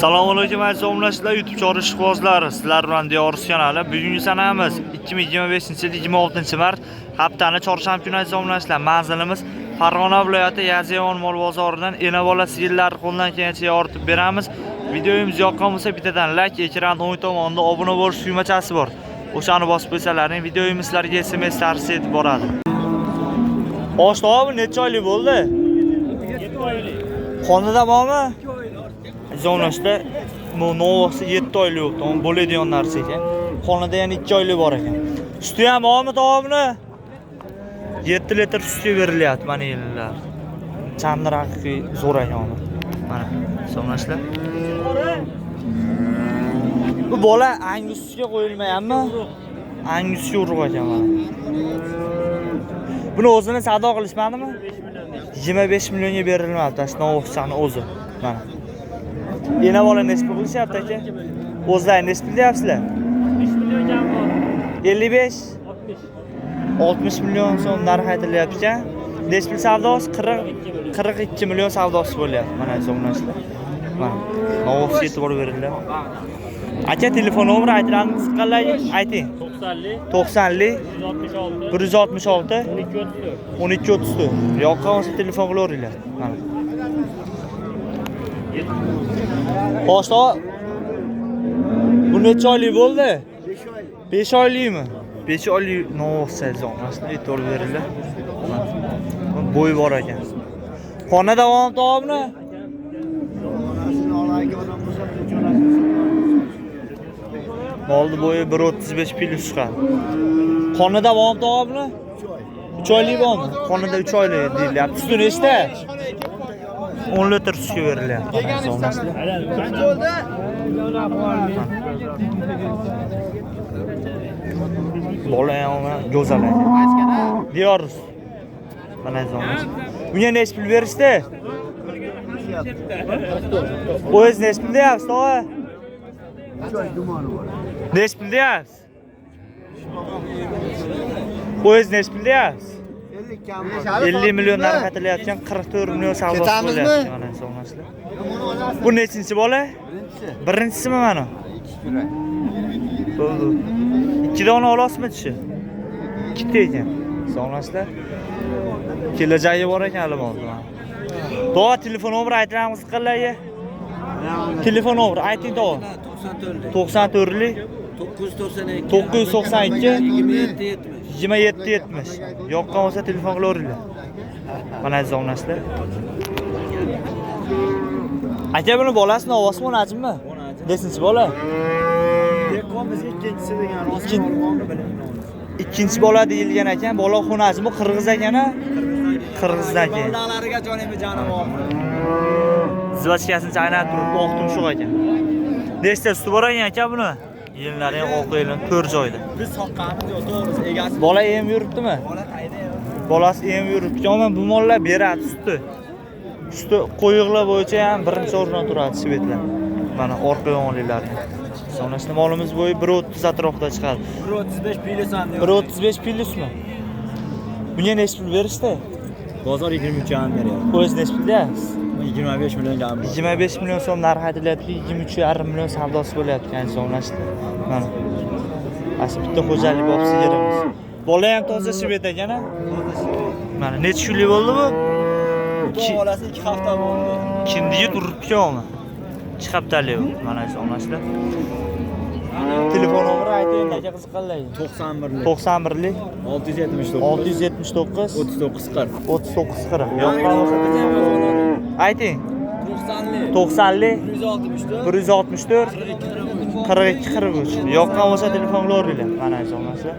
Assalomu alaykum aziz obunachilar, YouTube chorri ishqibozlari. Sizlar bilan Diyorus kanali. Bugungi sanamiz 2025-26 mart haftani chorshanba kuni aziz obunachilar. Manzilimiz Farg'ona viloyati Yaziyevon mol bozoridan Enavola sigirlar qo'ldan kelgancha yoritib beramiz. Videomiz yoqqan bo'lsa bittadan like, ekran o'ng tomonida obuna bo'lish tugmachasi bor. O'shani bosib qo'ysalaring videomiz sizlarga SMS tarqatib etib boradi. Oshto'g'i necha oylik bo'ldi? 7 oylik. Xonada bormi? Zonashda bu novosi 7 oylik bo'ldi. Uni bo'ladigan narsa ekan. Xonada yana 2 oylik bor ekan. Suti ham bormi tog'imni? 7 litr suti berilyapti mana yillar. Chandiraqi zo'r ekan. Mana zonashlar. Bu bola angusga qo'yilmayapmi? Angusga urib ekan mana. Buni o'zini savdo qilishmadimi? 25 millionga berilmoqda Novosani o'zi. Mana. Yana bola nesbi qilishyapti aka. O'zlari nesbi deyapsizlar? 5 million jam bor. 55 60 million so'm narx aytilyapti ekan. Nesbi savdosi 42 million savdosi bo'lyapti. Mana so'mlashlar. Mana. Novos e'tibor berilyapti. Aka telefon nomeri aytganimiz qanday? Ayting. 90 166 1234. Yoqqan bo'lsa telefon qilaveringlar. Mana. Boshqa bu necha oylik bo'ldi? 5 oylikmi? 5 oylik novosazon. Aslida e'tibor beringlar. Bo'y bor ekan. Xona davom topmi? Oldi bo'yi 1.35 plus chiqadi. Xona davom topmi? 3 oylik bormi? Xonada 3 oylik deyilyapti. Suti nechta? 10 litr sutga berilyapti. Qancha bo'ldi? Bola ham go'zal ekan. Diyorus. Mana zonasi. Bunga nech pul berishdi? O'z nech pul deyapsiz, tog'a? Nech pul deyapsiz? O'z nech pul deyapsiz? 50 million narx aytilayotgan 44 million savdosi bo'lyapti mana zonasida. Bu nechinchi bola? Birinchisimi mana? Bo'ldi. 2 dona olasizmi tishi? 2 ta ekan. Zonasida. Kelajagi bor ekan hali bo'ldi. To'g'ri telefon nomeri aytamiz qanday? Telefon nomeri ayting to'g'ri. 94lik 992 2770. Yoqqan bo'lsa telefon qilaveringlar. Mana zonasida. Aka buni bolasini ovosmi onajimi? Nechinchi bola? Biz ikkinchisi degan Ikkinchi bola deyilgan ekan. Bola xonajimi qirg'iz ekan-a? Qirg'izdan keyin. Bolalarga jonimi jonim bor. Zvachkasini chaynab turib o'qdim shu ekan. Nechta suti bor ekan aka buni? Yillari ham oq yilin 4 joyda. Biz soqqanimiz yo'q, to'g'risi egasi. Bola em yuribdimi? Bola qayda? Bolasi em yuribdi. Ammo bu mollar beradi sutni. Suti qo'yiqlar bo'yicha ham birinchi o'rinda turadi shvedlar. Mana orqa yonlilarni. Sonrasida molimiz bo'yi 1.30 atrofida chiqadi. 1.35 pilisam. 1.35 pilismi? Bunga nech pul berishdi? Bozor 23 ham beryapti. O'z nech pul deyapsiz? 25 million jam. 25 million so'm narx aytilyapti, 23,5 million savdosi bo'lyapti ekan zonashda. Mana. Asli bitta xo'jalik bo'lib sigirimiz. Bola ham toza shved ekan-a? Mana necha kunlik bo'ldi bu? Bolasi 2 hafta bo'ldi. Kindiga turibdi-ku. 2 haftalik bu. Mana zonashda. Telefon nomeri ayting, aka qiziqarli. 91lik 679 39 40. Yo'qmi? Ayting. 90lik 164 42 43. Yoqqan bo'lsa telefon qilaveringlar. Mana zonasi.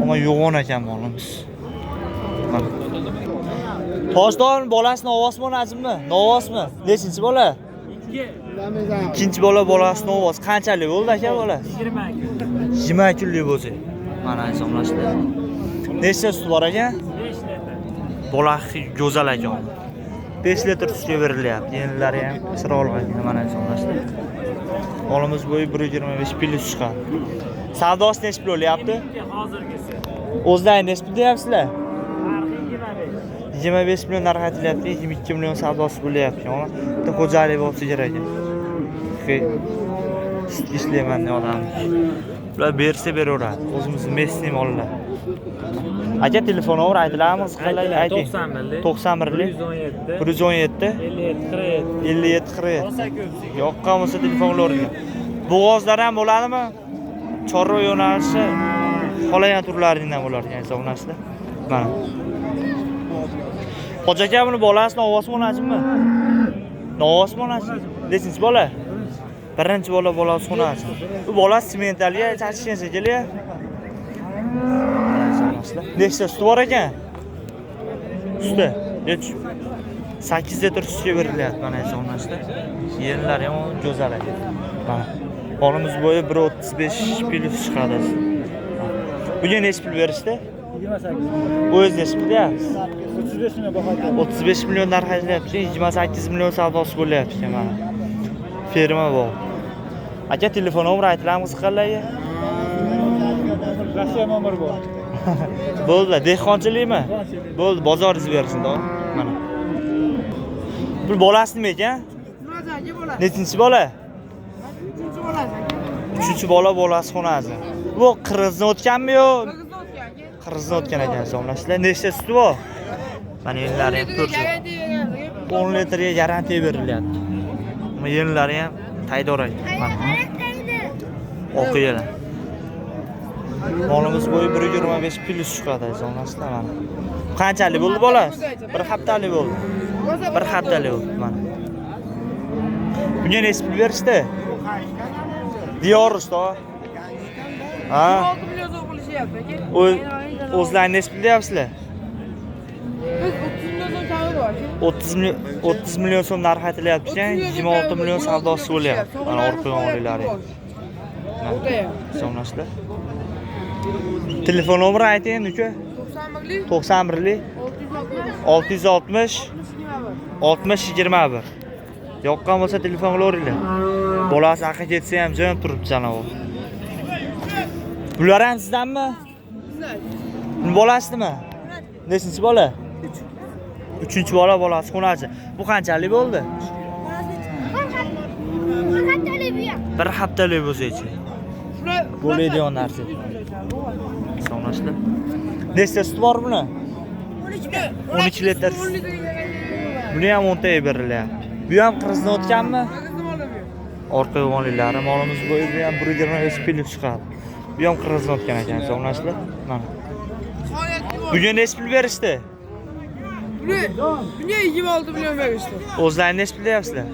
Ammo yo'g'on ekan molimiz. Mana. Toshdan bolasini ovosmi onajimi? Novosmi? Nechinchi bola? Ikkinchi bola bolasini ovoz. Qanchalik bo'ldi aka bola? 20 kunlik bo'lsa. Mana hisoblashdi. Nechta sut bor ekan? 5 litr. Bola go'zal ekan. 5 litr sutga berilyapti. Yenilari ham chiroyli ekan. Mana hisoblashdi. Molimiz bo'yi 1.25 plus chiqadi. Savdosi nech pul bo'lyapti? Hozirgisi. O'zlari nech pul deyapsizlar? 25 million narx aytilyapti, 22 million savdosi bo'lyapti. Bitta xo'jalik bo'lsa kerak ekan. To'qay sut ishlayman degan odam. Ular bersa beraveradi. O'zimizning mesni mollar. Aka telefon nomeri aytilamsiz qalay ayting. 91 117 57 47. Yo'qqa bo'lsa telefonlaringlar. Bo'g'ozlar ham bo'ladimi? Chorva yo'nalishi qolagan turlaringdan bo'lar ekan hisoblasizlar. Mana. Xo'ja aka buni bolasini ovosmi onasimi? Ovosmi onasi? Nechinchi bola? Birinchi bola bolasi onasi. Bu bola sementaliga chachishgan shekilli. Nechta suti bor ekan? Suti. 8 litr sutga berilyapti mana hisoblasizlar. Yerlar ham go'zal ekan. Mana. Molimiz bo'yi 1.35 plus chiqadi. Bugun nech pul berishdi? 28. O'z nech pul deyapsiz? 35 million baho aytyapti. 35 million narx aytyapti. 28 million savdosi bo'lyapti ekan mana. Ferma bor. Aka telefon nomeri aytilamsiz qalay? Rossiya nomeri bor. Bo'ldi, dehqonchilikmi? Bo'ldi, bozoringiz bersin, to'g'ri? Mana. Bu bolasi nima ekan? Nechinchi bola? 3-chi bola bolasi xonasi. Bu qirg'izni o'tganmi yo? Qirg'izni o'tgan ekan hisoblasizlar. Nechta suti bor? Mana yenlari ham ko'rsin. 10 litrga garantiya berilyapti. Mana yenlari ham taydor ekan. Mana. O'qiyalar. Molimiz bo'yi 1.25 plus chiqadi hisoblasizlar mana. Qanchalik bo'ldi bola? Bir haftalik bo'ldi. Bir haftalik bo'ldi mana. Bunga nech pul berishdi? Diyoruz da. Ha? 6 million so'm qilishyapti aka. O'zlaringiz nech pul deyapsizlar? Biz 30 million so'm kami bor. 30 million so'm narx aytilyapti ekan, 26 million savdosi bo'lyapti. Mana orqa o'g'illari. Hisoblasizlar. Telefon nomeri ayting, uka. 91 660 60 21. Yoqqan bo'lsa telefon qilaveringlar. Bolasi aqqa ketsa ham joyim turibdi janob. Bular ham sizdanmi? Sizlar. Bolasinimi? Nechinchi bola? 3-chi bola bolasi xonasi. Bu qanchalik bo'ldi? Bir haftalik bo'lsa-chi. Bo'ladigan narsa. Sonrasida. Nechta sut bor buni? 12 litr. Buni ham 10 taga berilyapti. Bu ham qirg'izni o'tganmi? Orqa yo'g'onliklari molimiz bo'yicha ham 1.25 plus chiqadi. Bu ham qirg'izni o'tgan ekan, sonrasida. Mana. Bugun nech pul berishdi? Bunga 26 million berishdi. O'zlaringiz nech pul deyapsizlar?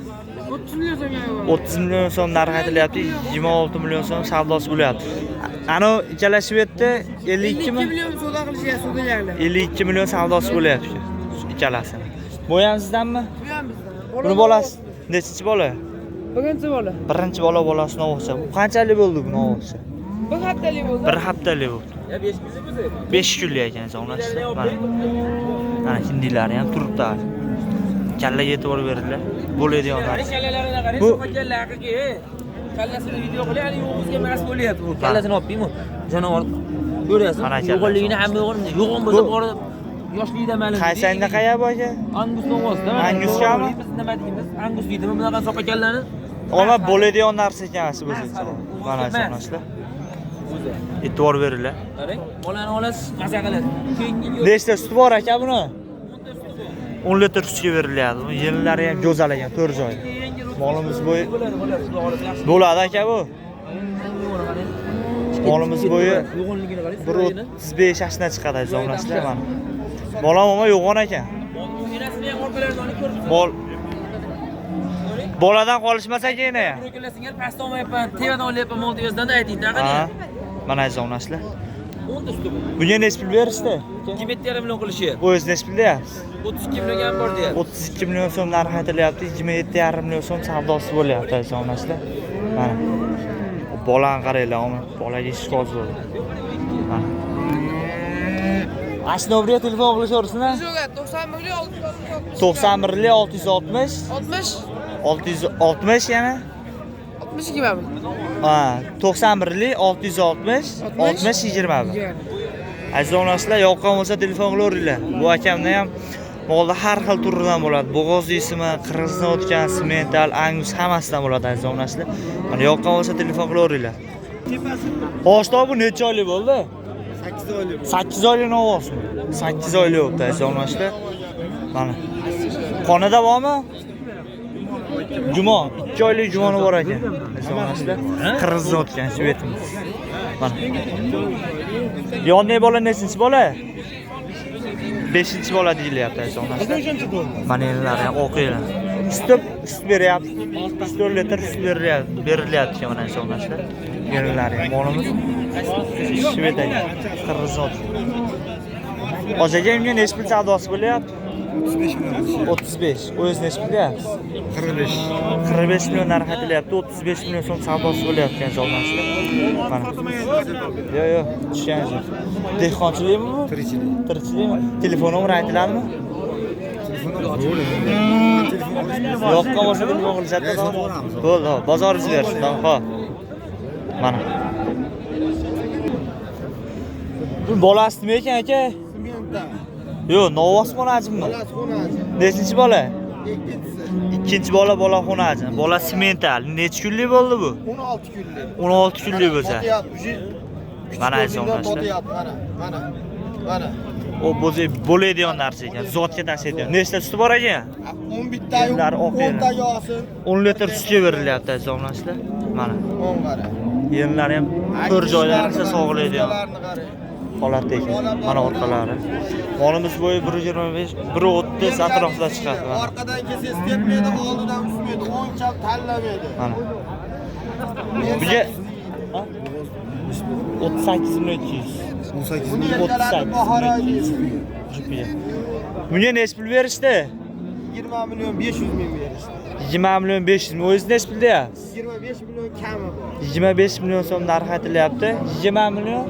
30 million so'm. 30 million so'm narx aytilyapti, 26 million so'm savdosi bo'lyapti. Ana ikkalashib yetdi 52 mi? 52 million savdo qilishyapti suvdagilar. 52 million savdosi bo'lyapti ikkalasi. Bu ham sizdanmi? Bu ham bizdan. Buni bolasi nechinchi bola? Birinchi bola. Birinchi bola bolasini o'g'sa. Bu qanchalik bo'ldi buni o'g'sa? Bir haftalik bo'ldi. Bir haftalik bo'ldi. 5 kunlik ekan sonrasida. Mana hindilari ham turibdi. Kallaga e'tibor beringlar. Bo'ladigan narsa. Bu kallasini video qilib, ya'ni yo'g'izga mas bo'lyapti. Bu kallasini olib deymi? Jonivor ko'ryapsiz. Yo'g'onligini hamma yo'g'on bo'lsa borib yoshlikda ma'lum. Qaysangda qaya bu aka? Angus novosda. Angus kami? Biz nima deymiz? Angus deydimi? Bunaqa soqa kallani. Ona bo'ladigan narsa ekan siz o'zingiz. Mana sonrasida. E'tibor beringlar. Qarang, bolani olasiz, maza qiladi. Keyingi Nechta suti bor aka buni? 10 litr sutga berilyapti. Yillari ham go'zal ekan, 4 joy. Molimiz bo'yi bo'ladi aka bu. Molimiz bo'yi 1.35 yoshdan chiqadi zonasida mana. Bolam ham yo'g'on ekan. Boladan qolishmasa keyin ham. Brokilasini pastdan olmayapman, tevadan olyapman, multivazdan aytingda qani. Ha, mana zonasida. 10 ta suti bor. Bunga nech pul berishdi? 2,5 million qilishyapti. O'z nech pul deyapsiz? 32 million ham bor deyapti. 32 million so'm narx aytilyapti, 27,5 million so'm savdosi bo'lyapti zonasida. Mana. Bolani qaranglar, bolaga ish qoz bo'ldi. Mana. Ashnobriya telefon qilishaversin-a? 91 660 660 yana 62 million. ha 91 660 60 21. Aziz onalar, yoqqan bo'lsa telefon qilaveringlar. Bu akamni ham Molda har xil turidan bo'ladi. Bo'g'oz deysizmi, qirg'izdan o'tgan, semental, angus hammasidan bo'ladi aziz obunachilar. Mana yoqqan bo'lsa telefon qilaveringlar. Xo'sh, bu necha oylik bo'ldi? 8 oylik. 8 oylik novosmi? 8 oylik bo'ldi aziz obunachilar. Mana. Qonida bormi? Jumon, 2 oylik jumoni bor ekan. Aziz obunachilar, qirg'izdan o'tgan shvetimiz. Mana. Yonday bola nechinchi bola? 5-chi bola deyilyapti aziz obunachilar. Mana endi ham o'qiylar. Sut beryapti. 4 litr sut berilyapti mana aziz obunachilar. Yerinlari ham molimiz. Shvet ekan. Qirg'izdan. Ojaga unga necha pul savdosi bo'lyapti? 35 million. 35. O'zingiz necha pul deyapsiz? 45. 45 million narx aytilyapti. 35 million so'm savdosi bo'lyapti aziz obunachilar. Mana. Yo'q, tushgancha. Dehqonchilikmi bu? Tirikchilik. Tirikchilikmi? Telefon nomeri aytiladimi? Yo'qqa bo'lsa telefon qilishadi. Bo'ldi, bozoringiz bersin. Xo'p. Mana. Bu bolasi nima ekan aka? Yo'q, novos xonajimmi? Bolasi xonajim. Nechinchi bola? Ikkinchisi. Ikkinchi bola xonajim. Bola semental. Necha kunlik bo'ldi bu? 16 kunlik. 16 kunlik bo'lsa. Mana aziz Mana obunachilar. Mana. O bo'ladigan narsa ekan. Zotga tashlaydigan. Nechta suti bor ekan? 11 ta yo'q. 10 ta yo'sin. 10 litr sutga berilyapti aziz obunachilar. Mana. 10 qara. Yernlari ham bir joylarida sog'laydigan Ularni qarang. holatda ekan. Mana orqalari. Molimiz bo'yi 125, 130 atrofida chiqadi. Mana. Orqadan kelsangiz tepmaydi, oldidan usmaydi, o'ngchap tanlamaydi. Mana. Bunga 38 million 200. 18 Buni million. yelkalarni bahorayiz. Bunga necha pul berishdi? 20 million 500 ming berishdi. 20 million 500 ming. O'zingiz necha pul deyapsiz? 25 million kami bor. 25 million so'm narx aytilyapti. 20 million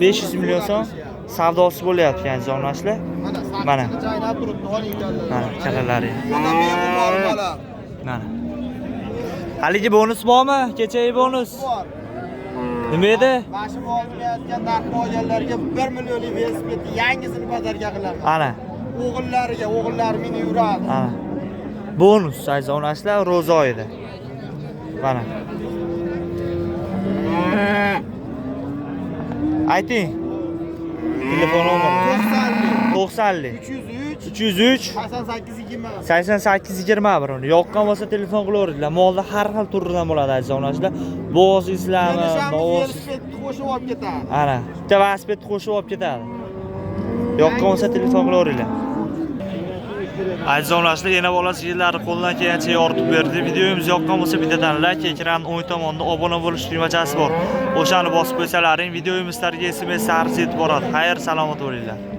500 million so'm savdosi bo'lyapti aziz obunachilar. Mana. Chaynab turibdi, olinglar. Mana kalalari. Mana men bor bola. Mana. Haligi bonus bormi? Kechagi bonus. Bor. Nima edi? Mashina olmayotgan narxni olganlarga 1 millionlik velosipedni yangisini bozorga qilaman. Ana. O'g'illari meni yuradi. Ana. Bonus aziz obunachilar ro'za oyida. Mana. Ayting. Telefon nomeri 90 303 88 88 yoqqan bo'lsa telefon qilaveringlar. Molda har xil turidan bo'ladi aziz obunachilar. Bo'g'oz islami, novos. velosipedni qo'shib olib ketadi. Ana, bitta velosiped qo'shib olib ketadi. Yoqqan bo'lsa telefon qilaveringlar. Aziz obunachilar, yana bolasi yillari qo'ldan kelgancha yoritib berdi. Videomiz yoqqan bo'lsa bittadan like, ekranning o'ng tomonida obuna bo'lish tugmachasi bor. O'shani bosib qo'ysalaring, videomizlarga SMS arz etib boradi. Xayr, salomat bo'linglar.